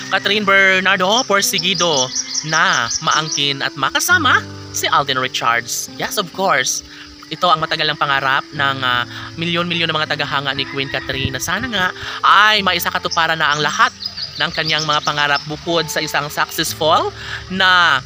Catherine Bernardo porsigido na maangkin at makasama si Alden Richards. Yes, of course. Ito ang matagal ng pangarap ng milyon-milyon ng mga tagahanga ni Queen Catherine na sana nga ay maisakatuparan na ang lahat ng kanyang mga pangarap bukod sa isang successful na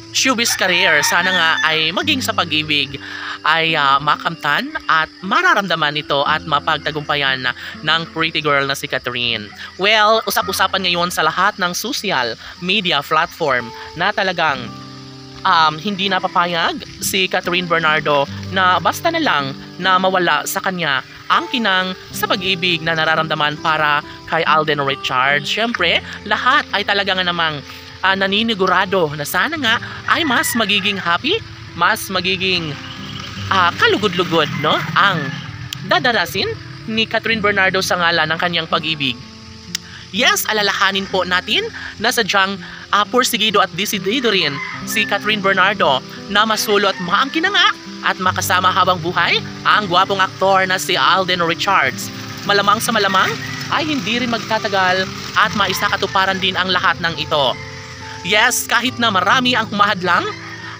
showbiz career. Sana nga ay maging sa pag-ibig ay makamtan at mararamdaman ito at mapagtagumpayan ng pretty girl na si Catherine. Well, usap-usapan ngayon sa lahat ng social media platform na talagang hindi napapayag si Catherine Bernardo na basta na lang na mawala sa kanya ang kinang sa pag-ibig na nararamdaman para kay Alden Richards. Siyempre, lahat ay talaga nga namang naninigurado na sana nga ay mas magiging happy, mas magiging kalugod-lugod, no, ang dadarasin ni Catherine Bernardo sa ngalan ng kanyang pag-ibig. Yes, alalahanin po natin na sadyang porsigido at desidido rin si Catherine Bernardo na masulo at maangkin na nga at makasama habang buhay ang gwapong aktor na si Alden Richards. Malamang sa malamang ay hindi rin magtatagal at maisakatuparan din ang lahat ng ito. Yes, kahit na marami ang humahadlang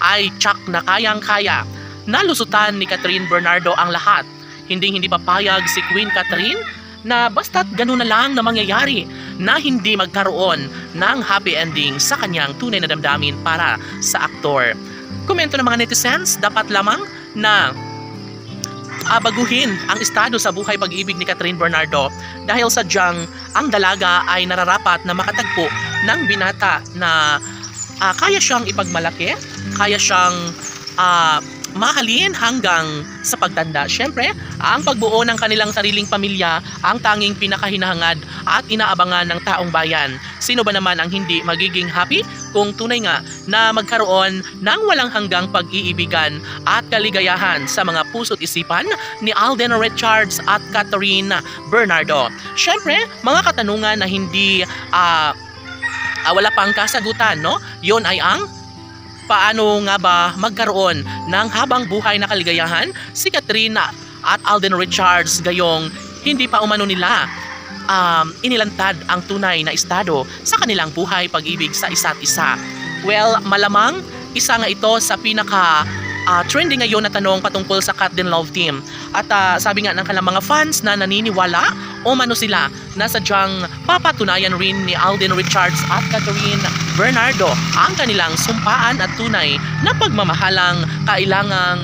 ay tsak na kayang-kaya. Nalusutan ni Catherine Bernardo ang lahat. Hindi papayag si Queen Catherine na basta't ganun na lang na mangyayari na hindi magkaroon ng happy ending sa kanyang tunay na damdamin para sa aktor. Komento ng mga netizens, dapat lamang na baguhin ang estado sa buhay pag-ibig ni Catherine Bernardo dahil sadyang ang dalaga ay nararapat na makatagpo ng binata na kaya siyang ipagmalaki, kaya siyang mahalin hanggang sa pagtanda. Siyempre, ang pagbuo ng kanilang sariling pamilya ang tanging pinakahinahangad at inaabangan ng taong bayan. Sino ba naman ang hindi magiging happy kung tunay nga na magkaroon ng walang hanggang pag-iibigan at kaligayahan sa mga puso't isipan ni Alden Richards at Catherine Bernardo. Siyempre, mga katanungan na hindi wala pang kasagutan, no? Yon ay ang paano nga ba magkaroon ng habang buhay na kaligayahan si Catherine at Alden Richards gayong hindi pa umano nila inilantad ang tunay na estado sa kanilang buhay pag-ibig sa isa't isa. Well, malamang isa nga ito sa pinaka trending ngayon na tanong patungkol sa Cat Din Love Team. At sabi nga ng kanilang mga fans na naniniwala o mano sila na sadyang papatunayan rin ni Alden Richards at Catherine Bernardo ang kanilang sumpaan at tunay na pagmamahalang kailangang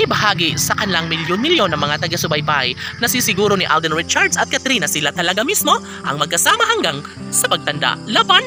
ibahagi sa kanilang milyon-milyon ng mga taga-subaybay. Nasisiguro ni Alden Richards at Catherine na sila talaga mismo ang magkasama hanggang sa pagtanda. Laban!